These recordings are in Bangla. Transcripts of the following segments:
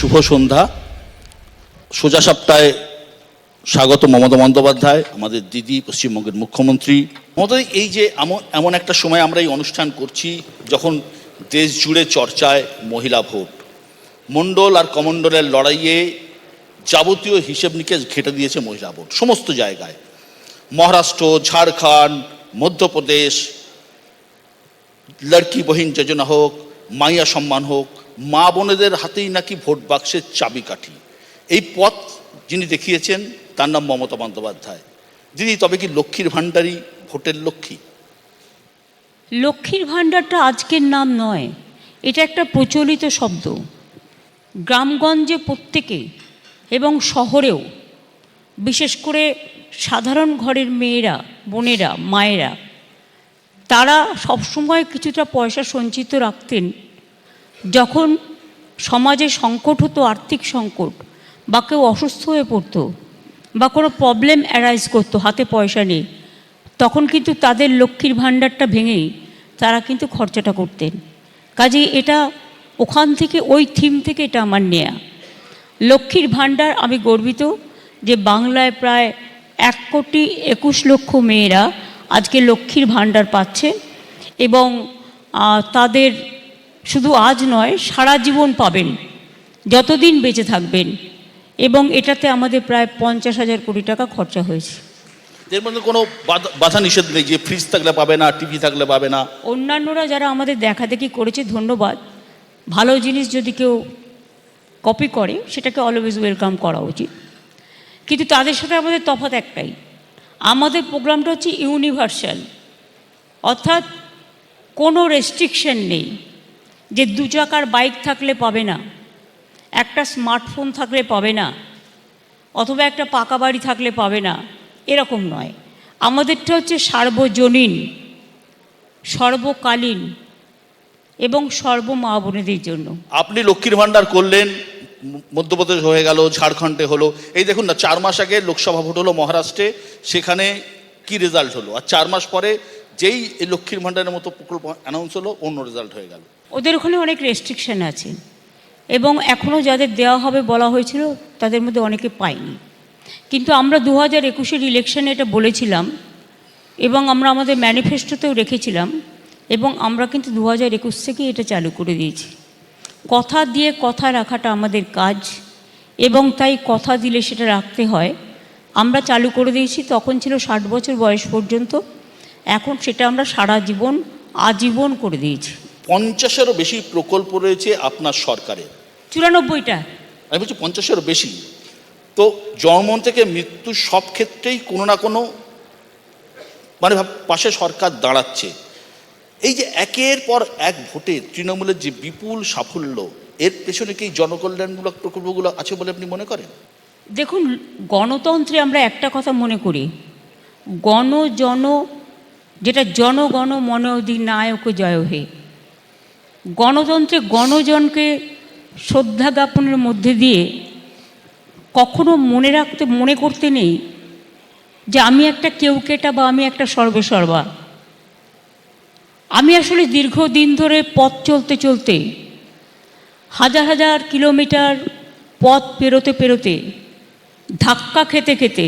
শুভ সন্ধ্যা। সোজা সাপ্তাহে স্বাগত মমতা বন্দ্যোপাধ্যায়, আমাদের দিদি, পশ্চিমবঙ্গের মুখ্যমন্ত্রী মমতাদি। এই যে এমন একটা সময় আমরা এই অনুষ্ঠান করছি যখন দেশ জুড়ে চর্চায় মহিলা ভোট, মণ্ডল আর কমণ্ডলের লড়াইয়ে যাবতীয় হিসেব নিকেশ ঘেঁটে দিয়েছে মহিলা ভোট সমস্ত জায়গায়। মহারাষ্ট্র, ঝাড়খণ্ড, মধ্যপ্রদেশ, লড়কি বহিন যোজনা হোক, মাইয়া সম্মান হোক, মা বোনেদের হাতেই নাকি ভোট বাক্সের চাবিকাঠি। এই পথ যিনি দেখিয়েছেন তার নাম মমতা বন্দ্যোপাধ্যায়। দিদি, তবে কি লক্ষ্মীর ভাণ্ডারই ভোটের লক্ষ্মী? লক্ষ্মীর ভাণ্ডারটা আজকের নাম নয়, এটা একটা প্রচলিত শব্দ। গ্রামগঞ্জে প্রত্যেকে এবং শহরেও, বিশেষ করে সাধারণ ঘরের মেয়েরা, বোনেরা, মায়েরা, তারা সবসময় কিছুটা পয়সা সঞ্চিত রাখতেন। যখন সমাজে সংকট হতো, আর্থিক সংকট, বা কেউ অসুস্থ হয়ে পড়তো, বা কোনো প্রবলেম অ্যারাইজ করতো, হাতে পয়সা নেই, তখন কিন্তু তাদের লক্ষ্মীর ভাণ্ডারটা ভেঙেই তারা কিন্তু খরচাটা করতেন। কাজেই এটা ওখান থেকে, ওই থিম থেকে এটা আমার নেয়া। লক্ষ্মীর ভাণ্ডার, আমি গর্বিত যে বাংলায় প্রায় 1,21,00,000 মেয়েরা আজকে লক্ষ্মীর ভাণ্ডার পাচ্ছে, এবং তাদের শুধু আজ নয়, সারা জীবন পাবেন, যতদিন বেঁচে থাকবেন। এবং এটাতে আমাদের প্রায় 50,000 কোটি টাকা খরচা হয়েছে। এর মধ্যে কোনো বাধা নিষেধ নেই যে ফ্রিজ থাকলে পাবে না, টিভি থাকলে পাবে না। অন্যান্যরা যারা আমাদের দেখাদেখি করেছে, ধন্যবাদ। ভালো জিনিস যদি কেউ কপি করে সেটাকে অলওয়েজ ওয়েলকাম করা উচিত, কিন্তু তাদের সাথে আমাদের তফাৎ একটাই, আমাদের প্রোগ্রামটা হচ্ছে ইউনিভার্সাল, অর্থাৎ কোনো রেস্ট্রিকশন নেই যে 2 চাকার বাইক থাকলে পাবে না, একটা স্মার্টফোন থাকলে পাবে না, অথবা একটা পাকা বাড়ি থাকলে পাবে না, এরকম নয়। আমাদেরটা হচ্ছে সার্বজনীন, সর্বকালীন এবং সর্বমা বোনেদের জন্য। আপনি লক্ষ্মীর ভাণ্ডার করলেন, মধ্যপ্রদেশ হয়ে গেল, ঝাড়খণ্ডে হলো। এই দেখুন না, 4 মাস আগে লোকসভা ভোট হলো মহারাষ্ট্রে, সেখানে কি রেজাল্ট হলো, আর 4 মাস পরে যেই এই লক্ষ্মীর ভাণ্ডারের মতো প্রকল্প অ্যানাউন্স হলো, অন্য রেজাল্ট হয়ে গেল। ওদের ওখানে অনেক রেস্ট্রিকশান আছে, এবং এখনও যাদের দেওয়া হবে বলা হয়েছিল তাদের মধ্যে অনেকে পায়নি। কিন্তু আমরা 2021-এর ইলেকশনে এটা বলেছিলাম, এবং আমরা আমাদের ম্যানিফেস্টোতেও রেখেছিলাম, এবং আমরা কিন্তু 2021 থেকেই এটা চালু করে দিয়েছি। কথা দিয়ে কথা রাখাটা আমাদের কাজ, এবং তাই কথা দিলে সেটা রাখতে হয়। আমরা চালু করে দিয়েছি, তখন ছিল 60 বছর বয়স পর্যন্ত, এখন সেটা আমরা সারা জীবন, আজীবন করে দিয়েছি। 50-এরও বেশি প্রকল্প রয়েছে আপনার সরকারের। 94টা, আমি বলছি 50-এরও বেশি। তো জন্ম থেকে মৃত্যু সব ক্ষেত্রেই কোনো না কোনো মানে পাশে সরকার দাঁড়াচ্ছে। এই যে একের পর এক ভোটে তৃণমূলের যে বিপুল সাফল্য, এর পেছনে কি জনকল্যাণমূলক প্রকল্পগুলো আছে বলে আপনি মনে করেন? দেখুন, গণতন্ত্রে আমরা একটা কথা মনে করি, জন, যেটা জনগণ মন অধিনায়ক জয় হে। গণতন্ত্রে গণজনকে শ্রদ্ধা জ্ঞাপনের মধ্যে দিয়ে কখনো মনে করতে নেই যে আমি একটা কেউকেটা বা আমি একটা সর্বেসর্বা। আমি আসলে দীর্ঘদিন ধরে পথ চলতে চলতে, হাজার হাজার কিলোমিটার পথ পেরোতে পেরোতে, ধাক্কা খেতে খেতে,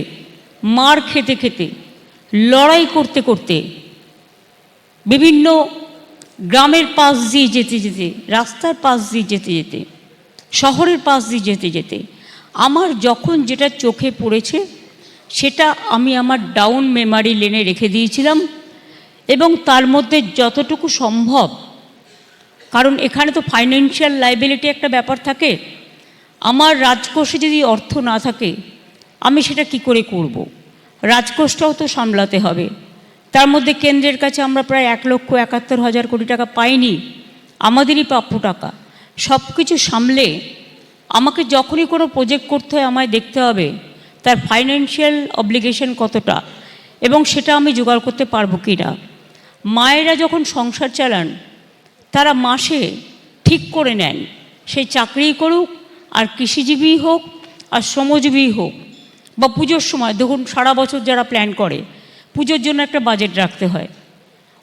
মার খেতে খেতে, লড়াই করতে করতে, বিভিন্ন গ্রামের পাশ দিয়ে যেতে যেতে, রাস্তার পাশ দিয়ে যেতে যেতে, শহরের পাশ দিয়ে যেতে যেতে, আমার যখন যেটা চোখে পড়েছে সেটা আমি আমার ডাউন মেমারি লেনে রেখে দিয়েছিলাম, এবং তার মধ্যে যতটুকু সম্ভব, কারণ এখানে তো ফাইন্যান্সিয়াল লায়াবিলিটি একটা ব্যাপার থাকে। আমার রাজকোষে যদি অর্থ না থাকে আমি সেটা কি করে করব? রাজকোষটাও তো সামলাতে হবে। তার মধ্যে কেন্দ্রের কাছে আমরা প্রায় 1,71,000 কোটি টাকা পাইনি, আমাদেরই প্রাপ্য টাকা। সব কিছু সামলে আমাকে যখনই কোনো প্রজেক্ট করতে হয় আমায় দেখতে হবে তার ফাইন্যান্সিয়াল অব্লিগেশন কতটা, এবং সেটা আমি জোগাড় করতে পারবো কি না। মায়েরা যখন সংসার চালান তারা মাসে ঠিক করে নেন, সেই চাকরিই করুক, আর কৃষিজীবী হোক, আর শ্রমজীবী হোক, বা পুজোর সময় দেখুন, সারা বছর যারা প্ল্যান করে, পুজোর জন্য একটা বাজেট রাখতে হয়,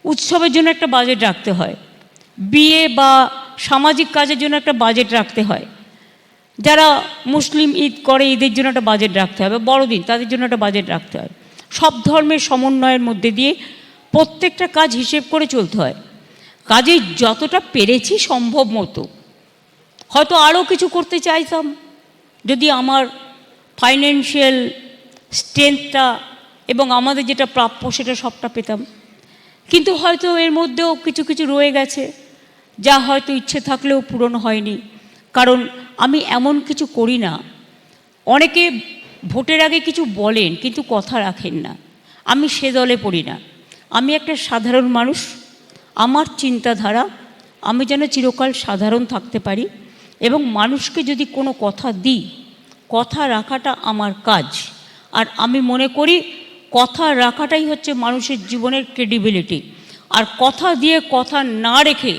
উৎসবের জন্য একটা বাজেট রাখতে হয়, বিয়ে বা সামাজিক কাজের জন্য একটা বাজেট রাখতে হয়। যারা মুসলিম ঈদ করে, ঈদের জন্য একটা বাজেট রাখতে হবে, বড়দিন তাদের জন্য একটা বাজেট রাখতে হয়। সব ধর্মের সমন্বয়ের মধ্যে দিয়ে প্রত্যেকটা কাজ হিসেব করে চলতে হয়। কাজে যতটা পেরেছি সম্ভব মতো, হয়তো আরও কিছু করতে চাইতাম যদি আমার ফাইন্যান্সিয়াল স্ট্রেংথটা এবং আমাদের যেটা প্রাপ্য সেটা সবটা পেতাম, কিন্তু হয়তো এর মধ্যেও কিছু কিছু রয়ে গেছে যা হয়তো ইচ্ছে থাকলেও পূরণ হয়নি। কারণ আমি এমন কিছু করি না, অনেকে ভোটের আগে কিছু বলেন কিন্তু কথা রাখেন না, আমি সে দলে পড়ি না। আমি একটা সাধারণ মানুষ, আমার চিন্তাধারা আমি যেন চিরকাল সাধারণ থাকতে পারি এবং মানুষকে যদি কোনো কথা দিই, কথা রাখাটা আমার কাজ। আর আমি মনে করি কথা রাখাটাই হচ্ছে মানুষের জীবনের ক্রেডিবিলিটি। আর কথা দিয়ে কথা না রেখে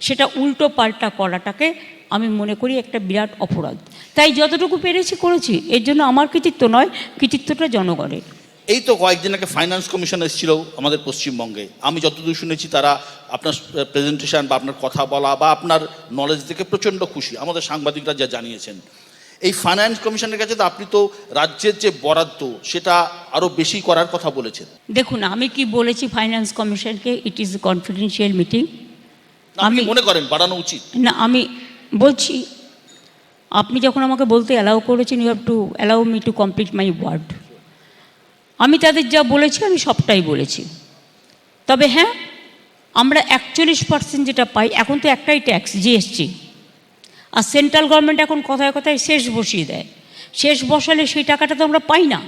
সেটা উল্টো পাল্টা করাটাকে আমি মনে করি একটা বিরাট অপরাধ। তাই যতটুকু পেরেছি করেছি, এর জন্য আমার কৃতিত্ব নয়, কৃতিত্বটা জনগণের। এই তো কয়েকদিন আগে ফাইন্যান্স কমিশন এসেছিল আমাদের পশ্চিমবঙ্গে। আমি যতদূর শুনেছি তারা আপনার প্রেজেন্টেশন বা আপনার কথা বলা বা আপনার নলেজ থেকে প্রচণ্ড খুশি, আমাদের সাংবাদিকরা যা জানিয়েছেন। এই ফাইন্যান্স কমিশনের কাছে তো আপনি তো রাজ্যের যে বরাদ্দ সেটা আরও বেশি করার কথা বলেছেন। দেখুন, আমি কি বলেছি ফাইন্যান্স কমিশনকে? It is confidential meeting. আমি মনে করেন বাড়ানো উচিত না, আমি বলছি, আপনি যখন আমাকে বলতে অ্যালাউ করেছেন, you have to allow me to complete my word. আমি তাদের যা বলেছি আমি সবটাই বলেছি। তবে হ্যাঁ, আমরা 41% যেটা পাই, এখন তো একটাই ট্যাক্স, জিএসটি। আর সেন্ট্রাল গভর্নমেন্ট এখন কথায় কথায় শেষ বসিয়ে দেয়। শেষ বসালে সেই টাকাটা তো আমরা পাই না,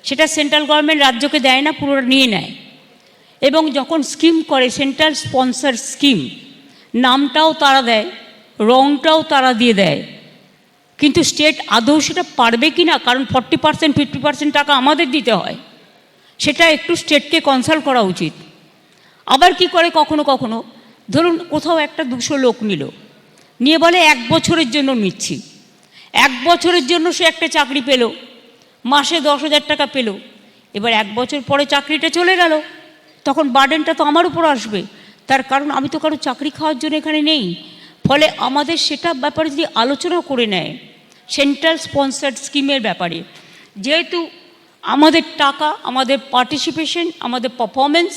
সেটা সেন্ট্রাল গভর্নমেন্ট রাজ্যকে দেয় না, পুরোটা নিয়ে নেয়। এবং যখন স্কিম করে, সেন্ট্রাল স্পন্সর স্কিম, নামটাও তারা দেয়, রংটাও তারা দিয়ে দেয়, কিন্তু স্টেট আদৌ সেটা পারবে কি না, কারণ 40% 50% টাকা আমাদের দিতে হয়, সেটা একটু স্টেটকে কনসাল্ট করা উচিত। আবার কি করে কখনো কখনো, ধরুন কোথাও একটা 200 লোক নিল, নিয়ে বলে 1 বছরের জন্য নিচ্ছি। 1 বছরের জন্য সে একটা চাকরি পেল, মাসে 10,000 টাকা পেল। এবার 1 বছর পরে চাকরিটা চলে গেল, তখন বার্ডেনটা তো আমার উপর আসবে। তার কারণ আমি তো কারো চাকরি খাওয়ার জন্য এখানে নেই। ফলে আমাদের সেটা ব্যাপারে যদি আলোচনা করে নেয়, সেন্ট্রাল স্পন্সার্ড স্কিমের ব্যাপারে, যেহেতু আমাদের টাকা, আমাদের পার্টিসিপেশন, আমাদের পারফরমেন্স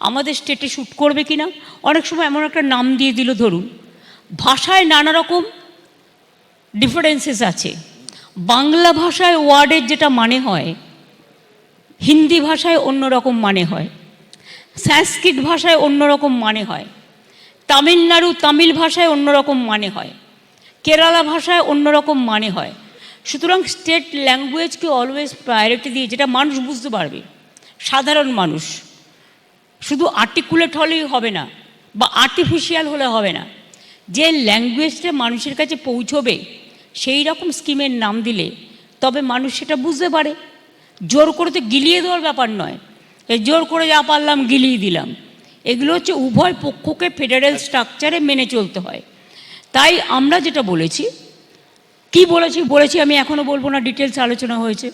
আমাদের স্টেটে শ্যুট করবে কি না। অনেক সময় এমন একটা নাম দিয়ে দিল, ধরুন ভাষায় নানা রকম ডিফারেন্সেস আছে। বাংলা ভাষায় ওয়ার্ডের যেটা মানে হয়, হিন্দি ভাষায় অন্যরকম মানে হয়, সংস্কৃত ভাষায় অন্যরকম মানে হয়, তামিলনাড়ু তামিল ভাষায় অন্যরকম মানে হয়, কেরালা ভাষায় অন্যরকম মানে হয়। সুতরাং স্টেট ল্যাঙ্গুয়েজকে অলওয়েজ প্রায়োরিটি দিয়ে, যেটা মানুষ বুঝতে পারবে, সাধারণ মানুষ। শুধু আর্টিকুলেট হলেই হবে না বা আর্টিফিশিয়াল হলে হবে না, যে ল্যাঙ্গুয়েজটা মানুষের কাছে পৌঁছবে সেই রকম স্কিমের নাম দিলে তবে মানুষ সেটা বুঝতে পারে। জোর করে তো গিলিয়ে দেওয়ার ব্যাপার নয়, জোর করে যা পারলাম গিলিয়ে দিলাম। এগুলো হচ্ছে উভয় পক্ষকে ফেডারেল স্ট্রাকচারে মেনে চলতে হয়। তাই আমরা যেটা বলেছি, কি বলেছি আমি এখনও বলবো না, ডিটেলস আলোচনা হয়েছে,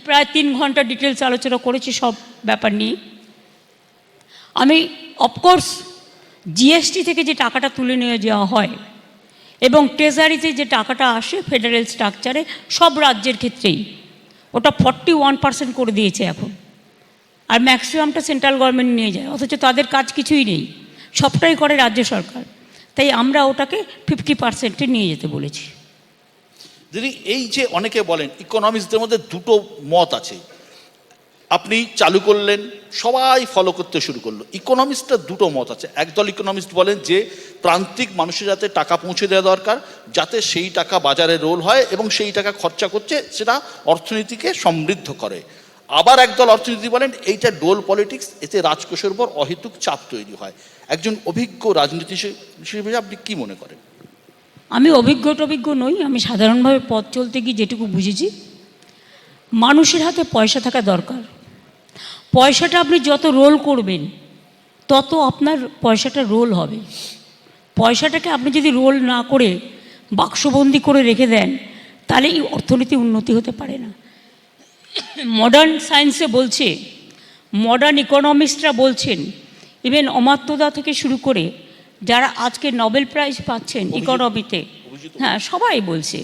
প্রায় 3 ঘন্টা ডিটেলস আলোচনা করেছি সব ব্যাপার নিয়ে। আমি অফকোর্স জিএসটি থেকে যে টাকাটা তুলে নিয়ে যাওয়া হয় এবং ট্রেজারিতে যে টাকাটা আসে ফেডারেল স্ট্রাকচারে, সব রাজ্যের ক্ষেত্রেই ওটা 41% করে দিয়েছে এখন, আর ম্যাক্সিমামটা সেন্ট্রাল গভর্নমেন্ট নিয়ে যায়, অথচ তাদের কাজ কিছুই নেই, সবটাই করে রাজ্য সরকার। তাই আমরা ওটাকে 50%-এ নিয়ে যেতে বলেছি। দিদি, এই যে অনেকে বলেন, ইকোনমিক্সদের মধ্যে দুটো মত আছে, আপনি চালু করলেন সবাই ফলো করতে শুরু করলো। ইকোনমিক্সটা দুটো মত আছে। একদল ইকোনমিস্ট বলেন যে প্রান্তিক মানুষের যাতে টাকা পৌঁছে দেওয়া দরকার, যাতে সেই টাকা বাজারে রোল হয় এবং সেই টাকা খরচা করছে সেটা অর্থনীতিকে সমৃদ্ধ করে। আবার একদল অর্থনীতি বলেন এইটা ডোল পলিটিক্স, এতে রাজকোষের উপর অহেতুক চাপ তৈরি হয়। একজন অভিজ্ঞ রাজনীতি হিসেবে আপনি কি মনে করেন? আমি অভিজ্ঞ নই, আমি সাধারণভাবে পথ চলতে গিয়ে যেটুকু বুঝেছি, মানুষের হাতে পয়সা থাকা দরকার। পয়সাটা আপনি যত রোল করবেন তত আপনার পয়সাটা রোল হবে। পয়সাটাকে আপনি যদি রোল না করে বাক্সবন্দি করে রেখে দেন, তাহলে এই অর্থনীতি উন্নতি হতে পারে না। মডার্ন সায়েন্সে বলছে, মডার্ন ইকোনমিস্টরা বলছেন, ইভেন অমাত্যদা থেকে শুরু করে যারা আজকে নোবেল প্রাইজ পাচ্ছেন ইকোনমিতে, মানুষই তো হ্যাঁ সবাই বলছে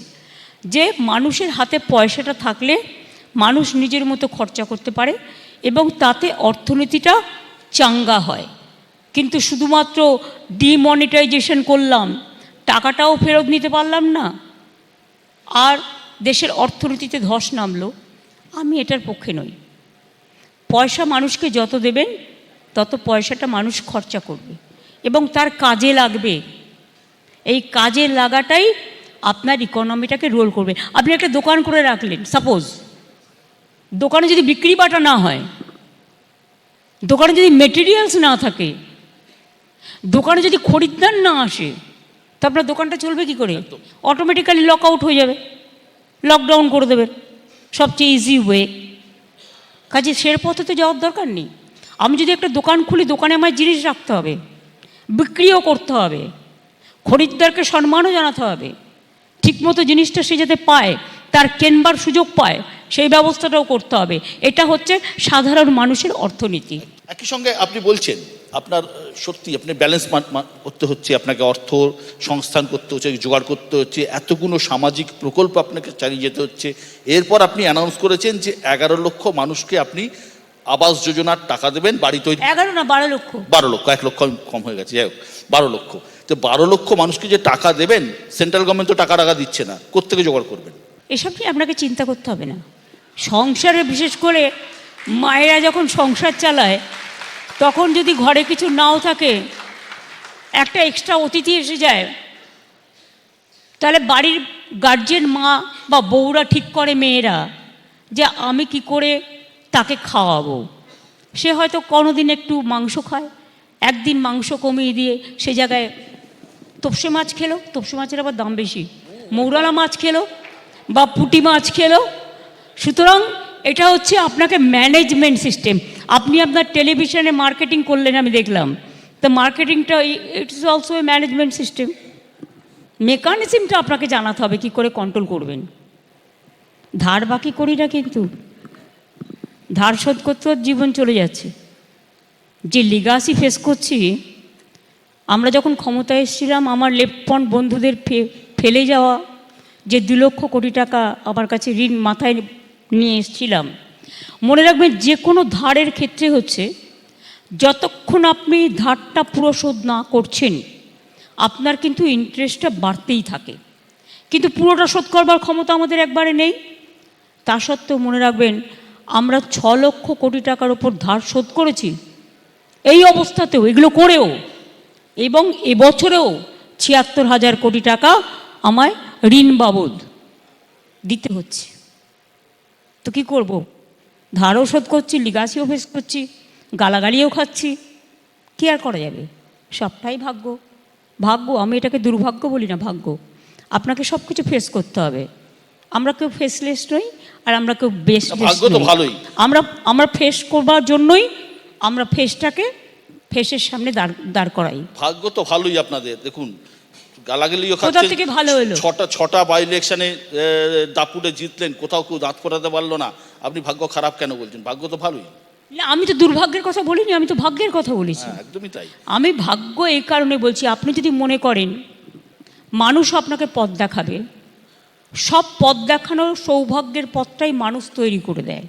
যে মানুষের হাতে পয়সাটা থাকলে মানুষ নিজের মতো খরচা করতে পারে এবং তাতে অর্থনীতিটা চাঙ্গা হয়। কিন্তু শুধুমাত্র ডিমনিটাইজেশন করলাম, টাকাটাও ফেরত নিতে পারলাম না, আর দেশের অর্থনীতিতে ধস নামলো, আমি এটার পক্ষে নই। পয়সা মানুষকে যত দেবেন তত পয়সাটা মানুষ খরচা করবে এবং তার কাজে লাগবে। এই কাজে লাগাটাই আপনার ইকোনমিটাকে রোল করবে। আপনি একটা দোকান করে রাখলেন, সাপোজ দোকানে যদি বিক্রি বাটা না হয়, দোকানে যদি মেটেরিয়ালস না থাকে, দোকানে যদি খরিদ্দার না আসে, তো আপনার দোকানটা চলবে কি করে? অটোমেটিক্যালি লক আউট হয়ে যাবে, লকডাউন করে দেবেন, সবচেয়ে ইজি ওয়ে। কাজে সের পথে তো যাওয়ার দরকার নেই। আমি যদি একটা দোকান খুলি, দোকানে আমার জিনিস রাখতে হবে, বিক্রিও করতে হবে, খরিদ্দারকে সম্মানও জানাতে হবে, ঠিকমতো জিনিসটা সে যাতে পায়, তার কেনবার সুযোগ পায়, সেই ব্যবস্থাটাও করতে হবে। এটা হচ্ছে সাধারণ মানুষের অর্থনীতি। একই সঙ্গে আপনি বলছেন আপনার সত্যি আপনি ব্যালেন্স করতে হচ্ছে, আপনাকে অর্থ সংস্থান করতে হচ্ছে, জোগাড় করতে হচ্ছে, এতগুলো সামাজিক প্রকল্প আপনাকে চালিয়ে যেতে হচ্ছে। এরপর আপনি অ্যানাউন্স করেছেন যে 11 লক্ষ মানুষকে আপনি আবাস যোজনার টাকা দেবেন, বাড়ি তৈরি। 11 না 12 লক্ষ। 12 লক্ষ, 1 লক্ষ কম হয়ে গেছে, যাই হোক 12 লক্ষ। তো 12 লক্ষ মানুষকে যে টাকা দেবেন, সেন্ট্রাল গভর্নমেন্ট তো টাকা দিচ্ছে না, কোত্থেকে জোগাড় করবেন? এসব নিয়ে আপনাকে চিন্তা করতে হবে না। সংসারে বিশেষ করে মায়েরা যখন সংসার চালায়, তখন যদি ঘরে কিছু নাও থাকে, একটা এক্সট্রা অতিথি এসে যায়, তাহলে বাড়ির গার্জেন মা বা বউরা ঠিক করে, মেয়েরা, যে আমি কি করে তাকে খাওয়াবো। সে হয়তো কোনোদিন একটু মাংস খায়, একদিন মাংস কমিয়ে দিয়ে সে জায়গায় তপসে মাছ খেলো, তপসে মাছের আবার দাম বেশি, মৌরালা মাছ খেলো বা পুঁটি মাছ খেলো। সুতরাং এটা হচ্ছে আপনাকে ম্যানেজমেন্ট সিস্টেম। আপনি আপনার টেলিভিশনে মার্কেটিং করলেন, আমি দেখলাম, তো মার্কেটিংটা it's also a management system. মেকানিজমটা আপনাকে জানাতে হবে কী করে কন্ট্রোল করবেন। ধার বাকি করি না, কিন্তু ধার শোধ করতে জীবন চলে যাচ্ছে। যে লিগাসি ফেস করছি, আমরা যখন ক্ষমতায় এসেছিলাম, আমার লেফট ফ্রন্ট বন্ধুদের ফেলে যাওয়া যে 2 লক্ষ কোটি টাকা আমার কাছে ঋণ মাথায় নিয়ে এসেছিলাম, মনে রাখবেন যে কোনো ধারের ক্ষেত্রে হচ্ছে, যতক্ষণ আপনি ধারটা পুরো শোধ না করছেন, আপনার কিন্তু ইন্টারেস্টটা বাড়তেই থাকে, কিন্তু পুরোটা শোধ করবার ক্ষমতা আমাদের একবারে নেই। তা সত্ত্বেও মনে রাখবেন, আমরা 6 লক্ষ কোটি টাকার ওপর ধার শোধ করেছি এই অবস্থাতেও, এগুলো করেও, এবং এবছরেও 76,000 কোটি টাকা আমায় ঋণ বাবদ দিতে হচ্ছে। তো কী করব? ধারও শোধ করছি, লিগাসিও ফেস করছি, গালাগালিও খাচ্ছি, কী আর করা যাবে? সবটাই ভাগ্য। ভাগ্য, আমি এটাকে দুর্ভাগ্য বলি না, ভাগ্য। আপনাকে সব কিছু ফেস করতে হবে। আমরা কেউ ফেসলেস নই, আর আমরা কেউ বেস্ট ভালোই। আমরা ফেস করবার জন্যই আমরা ফেসের সামনে দাঁড় করাই। ভাগ্য তো ভালোই আপনাদের। দেখুন, গালাগালিও কোথা খাচ্ছেন, থেকে ভালো হলো? ছটা বাই ইলেকশনে দাপুটে জিতলেন, কোথাও কেউ দাঁত ফোটাতে পারলো না, আপনি ভাগ্য খারাপ কেন বলছেন? ভাগ্য তো ভালোই। না, আমি তো দুর্ভাগ্যের কথা বলিনি, আমি তো ভাগ্যের কথা বলেছি। একদমই তাই। আমি ভাগ্য এই কারণে বলছি, আপনি যদি মনে করেন মানুষ আপনাকে পথ দেখাবে, সব পথ দেখানোর সৌভাগ্যের পথটাই মানুষ তৈরি করে দেয়।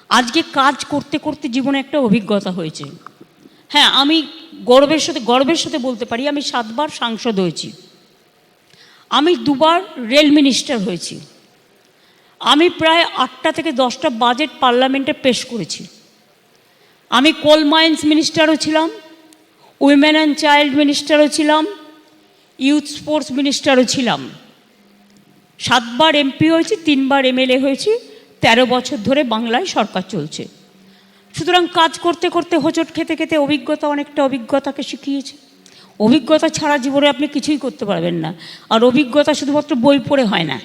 আজকে কাজ করতে করতে জীবনে একটা অভিজ্ঞতা হয়েছে। হ্যাঁ, আমি গর্বের সাথে বলতে পারি, আমি 7 বার সাংসদ হয়েছি, আমি 2 বার রেল মিনিস্টার হয়েছি, আমি প্রায় 8টা থেকে 10টা বাজেট পার্লামেন্টে পেশ করেছি, আমি কোল মাইন্স মিনিস্টারও ছিলাম, উইমেন অ্যান্ড চাইল্ড মিনিস্টারও ছিলাম, ইউথ স্পোর্টস মিনিস্টারও ছিলাম। 7 বার এমপি হয়েছি, 3 বার এমএলএ হয়েছি, 13 বছর ধরে বাংলায় সরকার চলছে। সুতরাং কাজ করতে করতে, হোঁচট খেতে খেতে অনেকটা অভিজ্ঞতাকে শিখিয়েছে। অভিজ্ঞতা ছাড়া জীবনে আপনি কিছুই করতে পারবেন না। আর অভিজ্ঞতা শুধুমাত্র বই পড়ে হয় না,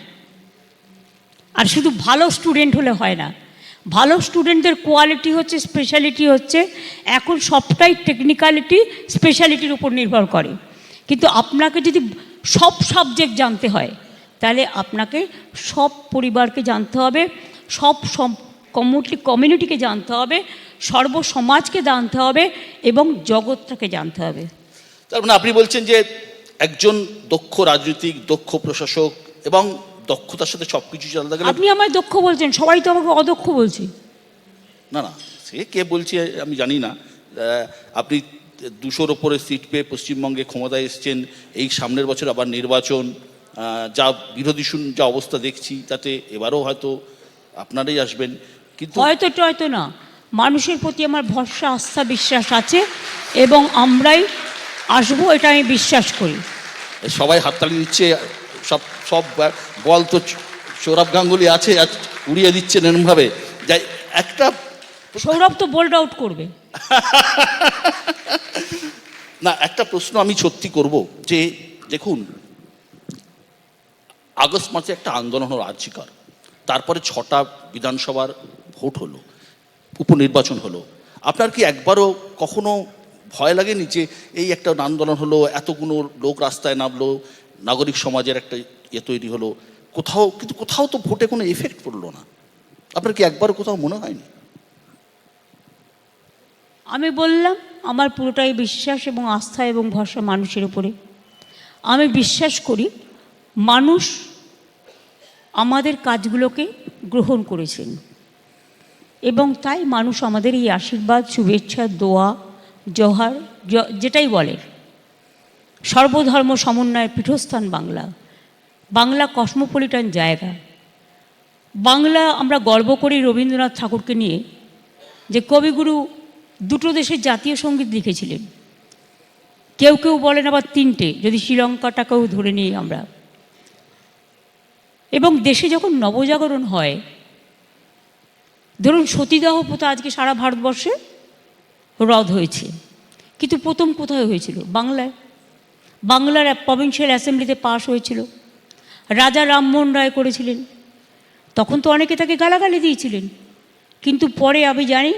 আর শুধু ভালো স্টুডেন্ট হলে হয় না। ভালো স্টুডেন্টদের কোয়ালিটি হচ্ছে, স্পেশালিটি হচ্ছে, এখন সবটাই টেকনিক্যালিটি, স্পেশালিটির উপর নির্ভর করে। কিন্তু আপনাকে যদি সব সাবজেক্ট জানতে হয়, তাহলে আপনাকে সব পরিবারকে জানতে হবে, সব কমিউনিটিকে জানতে হবে, সর্বসমাজকে জানতে হবে, এবং জগৎটাকে জানতে হবে। তার মানে আপনি বলছেন যে একজন দক্ষ রাজনীতিক, দক্ষ প্রশাসক এবং দক্ষতার সাথে সব কিছু চালাতে গেলে আপনি আমায় দক্ষ বলছেন, সবাই তো আমাকে অদক্ষ বলছে। না না, সে কে বলছে আমি জানি না। আপনি 200-র ওপরে সিট পেয়ে পশ্চিমবঙ্গে ক্ষমতায় এসছেন, এই সামনের বছর আবার নির্বাচন, যা বিরোধী যা অবস্থা দেখছি তাতে এবারও হয়তো আপনারাই আসবেন, কিন্তু হয়তো টয়তো না, মানুষের প্রতি আমার ভরসা, আস্থা, বিশ্বাস আছে এবং আমরাই আসবো, এটা আমি বিশ্বাস করি। সবাই হাততালি দিচ্ছে, সব সব বল তো সৌরভ গাঙ্গুলি আছে, আর উড়িয়ে দিচ্ছেন এরমভাবে। যাই একটা সৌরভ তো বোল্ড আউট করবে। না, একটা প্রশ্ন আমি সত্যি করব যে দেখুন, আগস্ট মাসে একটা আন্দোলন হলো আর্জিকর, তারপরে 6টা বিধানসভার ভোট হলো, উপনির্বাচন হলো। আপনার কি একবারও কখনো ভয় লাগেনি যে এই একটা আন্দোলন হলো, এতগুলো লোক রাস্তায় নামলো, নাগরিক সমাজের একটা তৈরি হলো, কোথাও তো ভোটে কোনো এফেক্ট পড়লো না? আপনার কি একবারও কোথাও মনে হয়নি? আমি বললাম আমার পুরোটাই বিশ্বাস এবং আস্থা এবং ভরসা মানুষের উপরে। আমি বিশ্বাস করি মানুষ আমাদের কাজগুলোকে গ্রহণ করেছেন এবং তাই মানুষ আমাদের এই আশীর্বাদ, শুভেচ্ছা, দোয়া, জোহার, যেটাই বলে, সর্বধর্ম সমন্বয়ের পীঠস্থান বাংলা। বাংলা কসমোপলিটান জায়গা। বাংলা, আমরা গর্ব করি রবীন্দ্রনাথ ঠাকুরকে নিয়ে যে কবিগুরু 2টো দেশের জাতীয় সঙ্গীত লিখেছিলেন। কেউ কেউ বলেন আবার 3টে, যদি শ্রীলঙ্কাটাকেও ধরে নিই আমরা। এবং দেশে যখন নবজাগরণ হয়, ধরুন সতীদাহ প্রথা আজকে সারা ভারতবর্ষে রদ হয়েছে, কিন্তু প্রথম কোথায় হয়েছিল? বাংলায়। বাংলার প্রভিন্সিয়াল অ্যাসেম্বলিতে পাশ হয়েছিল, রাজা রামমোহন রায় করেছিলেন। তখন তো অনেকে তাকে গালাগালি দিয়েছিলেন, কিন্তু পরে আমি জানি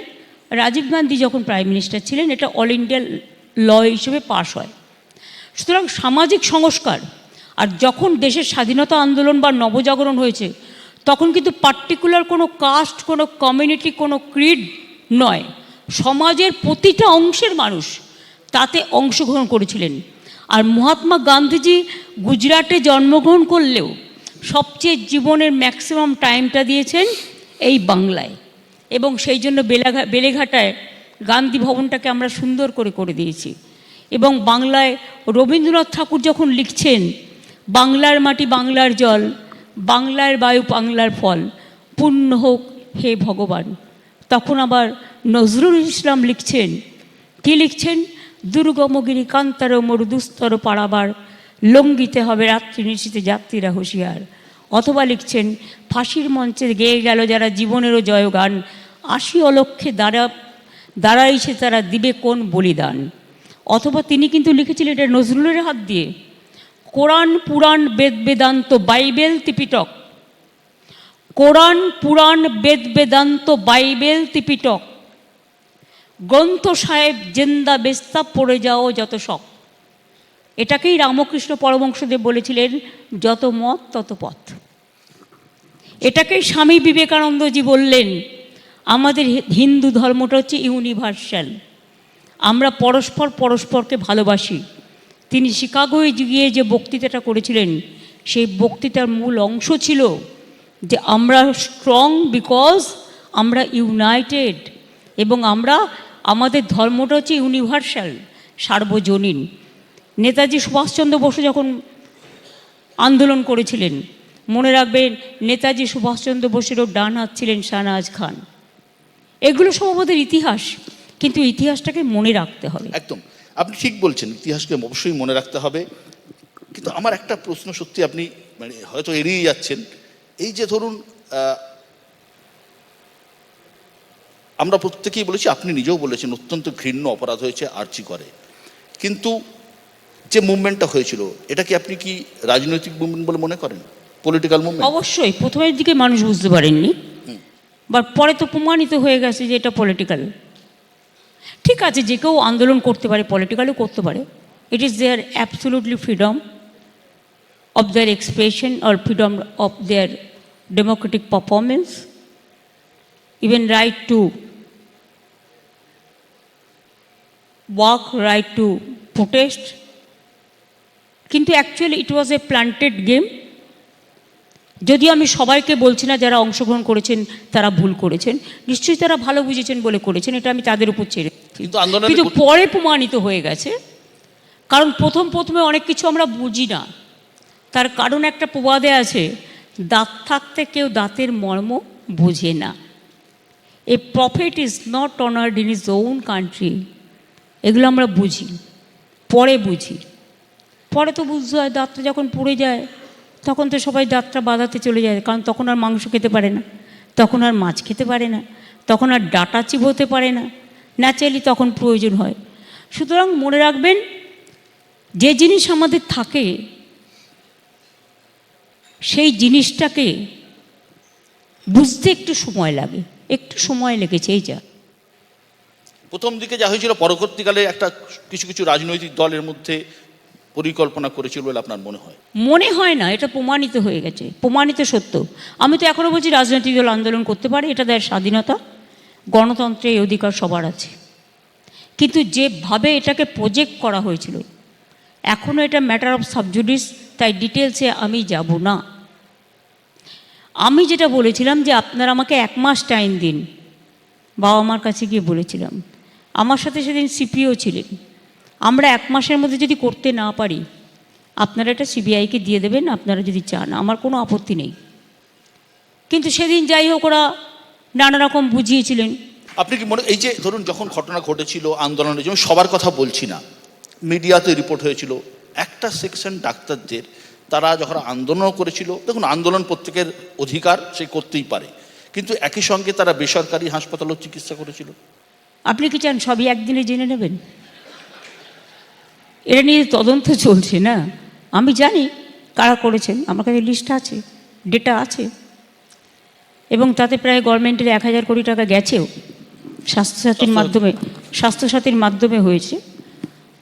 রাজীব গান্ধী যখন প্রাইম মিনিস্টার ছিলেন, এটা অল ইন্ডিয়া ল হিসেবে পাশ হয়। সুতরাং সামাজিক সংস্কার, আর যখন দেশের স্বাধীনতা আন্দোলন বা নবজাগরণ হয়েছে, তখন কিন্তু পার্টিকুলার কোনো কাস্ট, কোনো কমিউনিটি, কোনো ক্রিড নয়, সমাজের প্রতিটা অংশের মানুষ তাতে অংশগ্রহণ করেছিলেন। আর মহাত্মা গান্ধীজি গুজরাটে জন্মগ্রহণ করলেও সবচেয়ে জীবনের ম্যাক্সিমাম টাইমটা দিয়েছেন এই বাংলায়, এবং সেই জন্য বেলেঘাটায় গান্ধী ভবনটাকে আমরা সুন্দর করে দিয়েছি। এবং বাংলায় রবীন্দ্রনাথ ঠাকুর যখন লিখছেন বাংলার মাটি বাংলার জল, বাংলার বায়ু বাংলার ফল, পূর্ণ হোক হে ভগবান, তখন আবার নজরুল ইসলাম লিখছেন, কি লিখছেন? দুর্গমগিরি কান্তার মরু দুস্তর পাড়াবার, লঙ্ঘিতে হবে রাত্রি নিশীতে যাত্রীরা হুঁশিয়ার। অথবা লিখছেন, ফাঁসির মঞ্চে গেয়ে গেল যারা জীবনেরও জয়গান, 80 অলক্ষে দাঁড়াইছে তারা দিবে কোন বলিদান। অথবা তিনি কিন্তু লিখেছিলেন, এটা নজরুলের হাত দিয়ে, কোরআন পুরাণ বেদ বেদান্ত বাইবেল ত্রিপিটক, কোরআন পুরাণ বেদ বেদান্ত বাইবেল ত্রিপিটক, গ্রন্থ সাহেব জেন্দা বেস্তা পড়ে যাও যত শখ। এটাকেই রামকৃষ্ণ পরমহংসদেব বলেছিলেন, যত মত তত পথ। এটাকেই স্বামী বিবেকানন্দজি বললেন, আমাদের হিন্দু ধর্মটা হচ্ছে ইউনিভার্সাল, আমরা পরস্পরকে ভালোবাসি। তিনি শিকাগোয় গিয়ে যে বক্তৃতাটা করেছিলেন, সেই বক্তৃতার মূল অংশ ছিল যে আমরা স্ট্রং বিকজ আমরা ইউনাইটেড, এবং আমাদের ধর্মটা হচ্ছে ইউনিভার্সাল, সার্বজনীন। নেতাজি সুভাষচন্দ্র বসু যখন আন্দোলন করেছিলেন, মনে রাখবেন নেতাজি সুভাষচন্দ্র বসুরও ডান হাত ছিলেন শাহনাজ খান। এগুলো সব আমাদের ইতিহাস, কিন্তু ইতিহাসটাকে মনে রাখতে হবে। একদম, আপনি ঠিক বলছেন, ইতিহাসকে অবশ্যই মনে রাখতে হবে। কিন্তু আমার একটা প্রশ্ন, সত্যি আপনি মানে হয়তো এড়িয়ে যাচ্ছেন, এই যে ধরুন আমরা প্রত্যেকেই বলেছি, আপনি নিজেও বলেছেন অত্যন্ত ঘৃণ্য অপরাধ হয়েছে আর্জি করে, কিন্তু যে মুভমেন্টটা হয়েছিল, এটা কি আপনি কি রাজনৈতিক মুভমেন্ট বলে মনে করেন? Political movement? অবশ্যই প্রথমের দিকে মানুষ বুঝতে পারেননি, বাট পরে তো প্রমাণিত হয়ে গেছে যে এটা পলিটিক্যাল। ঠিক আছে, যে কেউ আন্দোলন করতে পারে, পলিটিক্যালও করতে পারে, it is their absolutely freedom of their expression or freedom of their democratic performance, even right to walk, right to protest, কিন্তু actually it was A planted game. যদিও আমি সবাইকে বলছি না যারা অংশগ্রহণ করেছেন তারা ভুল করেছেন, নিশ্চয়ই তারা ভালো বুঝেছেন বলে করেছেন, এটা আমি তাদের উপর ছেড়ে দিচ্ছি। কিন্তু পরে প্রমাণিত হয়ে গেছে, কারণ প্রথমে অনেক কিছু আমরা বুঝি না। তার কারণ একটা প্রবাদে আছে, দাঁত থাকতে কেউ দাঁতের মর্ম বোঝে না। A prophet is not honoured in his own country. এগুলো আমরা বুঝি, পরে বুঝি। পরে তো বুঝতে হয়, দাঁতটা যখন পড়ে যায় তখন তো সবাই দাঁতটা বাঁধাতে চলে যায়, কারণ তখন আর মাংস খেতে পারে না, তখন আর মাছ খেতে পারে না, তখন আর ডাটা চিবোতে পারে না, ন্যাচারালি তখন প্রয়োজন হয়। সুতরাং মনে রাখবেন, যে জিনিস আমাদের থাকে সেই জিনিসটাকে বুঝতে একটু সময় লাগে, একটু সময় লেগেছে এই যা। প্রথম দিকে যা হয়েছিল, পরবর্তীকালে একটা কিছু কিছু রাজনৈতিক দলের মধ্যে পরিকল্পনা করেছিল বলে আপনার মনে হয়? মনে হয় না, এটা প্রমাণিত হয়ে গেছে, প্রমাণিত সত্য। আমি তো এখনও বলছি রাজনৈতিক দল আন্দোলন করতে পারে, এটা দেয় স্বাধীনতা, গণতন্ত্রে এই অধিকার সবার আছে। কিন্তু যেভাবে এটাকে প্রজেক্ট করা হয়েছিল, এখনও এটা ম্যাটার অফ সাবজুডিস, তাই ডিটেলসে আমি যাব না। আমি যেটা বলেছিলাম যে আপনারা আমাকে 1 মাস টাইম দিন, বাবা মার কাছে গিয়ে বলেছিলাম। আমার সাথে সেদিন সিপিও ছিলেন। আমরা 1 মাসের মধ্যে যদি করতে না পারি, আপনারা এটা সিবিআইকে দিয়ে দেবেন, আপনারা যদি চান, আমার কোনো আপত্তি নেই। কিন্তু সেদিন যাই হোক, ওরা নানা রকম বুঝিয়েছিলেন। আপনি কি মনে, এই যে ধরুন যখন ঘটনা ঘটেছিল আন্দোলনের, যেমন সবার কথা বলছি না, মিডিয়াতে রিপোর্ট হয়েছিল একটা সেকশন ডাক্তারদের, তারা যখন আন্দোলন করেছিল, দেখুন আন্দোলন প্রত্যেকের অধিকার, সে করতেই পারে, কিন্তু একই সঙ্গে তারা বেসরকারি হাসপাতালেও চিকিৎসা করেছিল। আপনি কি চান সবই একদিনে জেনে নেবেন? এটা নিয়ে তদন্ত চলছে না, আমি জানি কারা করেছেন, আমার কাছে লিস্ট আছে, ডেটা আছে, এবং তাতে প্রায় গভর্নমেন্টের 1000 কোটি টাকা গেছেও, স্বাস্থ্যসাথীর মাধ্যমে হয়েছে।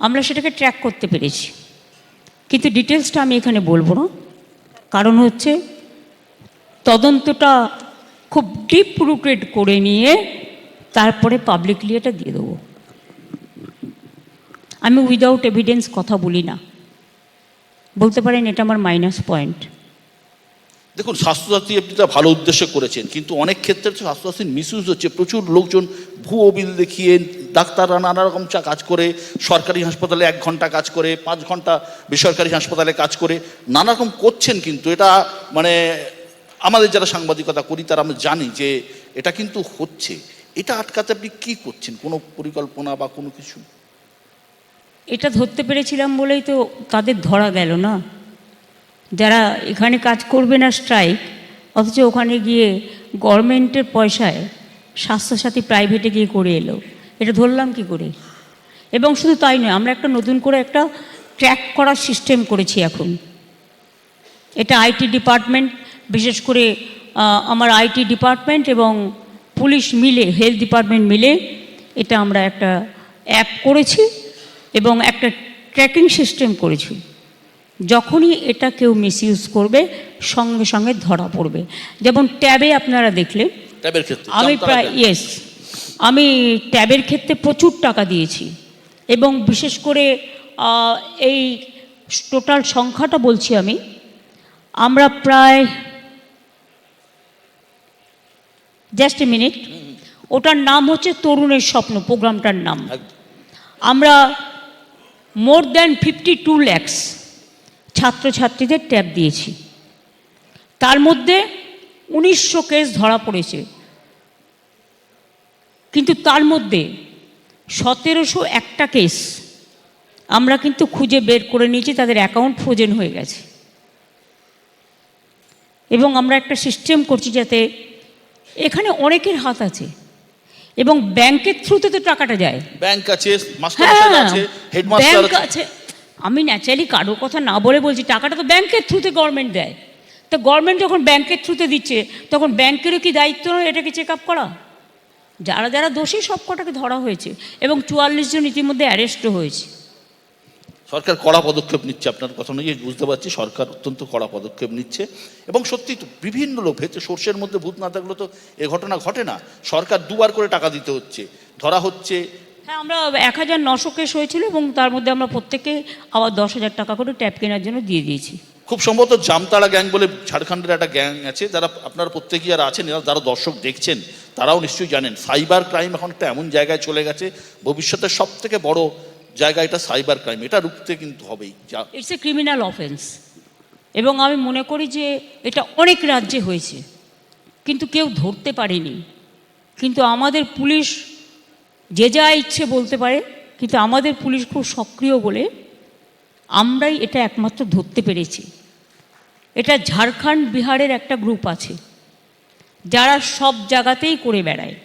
আমরা সেটাকে ট্র্যাক করতে পেরেছি, কিন্তু ডিটেলসটা আমি এখানে বলবো না, কারণ হচ্ছে তদন্তটা খুব ডিপ রুটেড করে নিয়ে তারপরে পাবলিকলি এটা দিয়ে দেবো। আমি উইদাউট এভিডেন্স কথা বলি না, বলতে পারেন এটা আমার মাইনাস পয়েন্ট। দেখুন, স্বাস্থ্যসাথী আপনি তা ভালো উদ্দেশ্যে করেছেন, কিন্তু অনেক ক্ষেত্রে তো স্বাস্থ্যসাথীর মিসইউজ হচ্ছে। প্রচুর লোকজন ভুয়ো বিল দেখিয়ে, ডাক্তাররা নানা রকম কাজ করে, সরকারি হাসপাতালে 1 ঘন্টা কাজ করে, 5 ঘন্টা বেসরকারি হাসপাতালে কাজ করে, নানা রকম করছেন। কিন্তু এটা মানে আমাদের যারা সাংবাদিকতা করি তারা আমরা জানি যে এটা কিন্তু হচ্ছে। এটা আটকাতে আপনি কী করছেন? কোনো পরিকল্পনা বা কোনো কিছু? এটা ধরতে পেরেছিলাম বলেই তো তাদের ধরা গেল না। যারা এখানে কাজ করবে না স্ট্রাইক, অথচ ওখানে গিয়ে গভর্নমেন্টের পয়সায় স্বাস্থ্যসাথী প্রাইভেটে গিয়ে করে এলো, এটা ধরলাম কি করে? এবং শুধু তাই নয়, আমরা একটা নতুন করে একটা ট্র্যাক করার সিস্টেম করেছি এখন। এটা আইটি ডিপার্টমেন্ট, বিশেষ করে আমার আইটি ডিপার্টমেন্ট এবং পুলিশ মিলে, হেলথ ডিপার্টমেন্ট মিলে এটা আমরা একটা অ্যাপ করেছি এবং একটা ট্র্যাকিং সিস্টেম করেছি। যখনই এটা কেউ মিসইউজ করবে সঙ্গে সঙ্গে ধরা পড়বে। যেমন ট্যাবে আপনারা দেখলেন, ট্যাবের ক্ষেত্রে আমি প্রায় আমি ট্যাবের ক্ষেত্রে প্রচুর টাকা দিয়েছি, এবং বিশেষ করে এই টোটাল সংখ্যাটা বলছি আমরা প্রায়, জাস্ট এ মিনিট, ওটার নাম হচ্ছে তরুণের স্বপ্ন, প্রোগ্রামটার নাম। আমরা মোর দ্যান 52 লাখ ছাত্রছাত্রীদের ট্যাব দিয়েছি। তার মধ্যে 1900 কেস ধরা পড়েছে, কিন্তু তার মধ্যে 1701টা কেস আমরা কিন্তু খুঁজে বের করে নিয়েছি, তাদের অ্যাকাউন্ট ফ্রোজেন হয়ে গেছে। এবং আমরা একটা সিস্টেম করছি যাতে এখানে অনেকের হাত আছে, এবং ব্যাংকের থ্রুতে তো টাকাটা যায়। ব্যাংক আছে, মাস্টার আছে, হেডমাস্টার আছে। আমি ন্যাচারালি কারোর কথা না বলে বলছি, টাকাটা তো ব্যাংকের থ্রুতে গভর্নমেন্ট দেয়। তো গভর্নমেন্ট যখন ব্যাংকের থ্রুতে দিচ্ছে, তখন ব্যাংকেরও কি দায়িত্ব নয় এটাকে চেক আপ করা? যারা যারা দোষী সব কটাকে ধরা হয়েছে, এবং 44 জন ইতিমধ্যে অ্যারেস্টও হয়েছে। সরকার কড়া পদক্ষেপ নিচ্ছে, আপনার কথা অনুযায়ী বুঝতে পারছি সরকার অত্যন্ত কড়া পদক্ষেপ নিচ্ছে। এবং সত্যি তো বিভিন্ন লোক ভেতরে, সর্ষের মধ্যে ভূত না থাকলে তো এ ঘটনা ঘটে না। সরকার 2বার করে টাকা দিতে হচ্ছে, ধরা হচ্ছে, হ্যাঁ, আমরা 1900 কেস হয়েছিল এবং তার মধ্যে আমরা প্রত্যেকে আবার 10,000 টাকা করে ট্যাপ কেনার জন্য দিয়ে দিয়েছি। খুব সম্ভবত জামতাড়া গ্যাং বলে ঝাড়খণ্ডের একটা গ্যাং আছে, যারা আপনারা প্রত্যেকেই যারা আছেন, যারা দর্শক দেখছেন তারাও নিশ্চয়ই জানেন সাইবার ক্রাইম এখন একটা এমন জায়গায় চলে গেছে, ভবিষ্যতে সব থেকে বড় জায়গা এটা সাইবার ক্রাইম, এটা রুখতে কিন্তু হবেই। যা ইটস এ ক্রিমিনাল অফেন্স এবং আমি মনে করি যে এটা অনেক রাজ্যে হয়েছে কিন্তু কেউ ধরতে পারেনি। কিন্তু আমাদের পুলিশ যে যা ইচ্ছে বলতে পারে, কিন্তু আমাদের পুলিশ খুব সক্রিয় বলে আমরাই এটা একমাত্র ধরতে পেরেছি। এটা ঝাড়খণ্ড বিহারের একটা গ্রুপ আছে যারা সব জায়গাতেই করে বেড়ায়।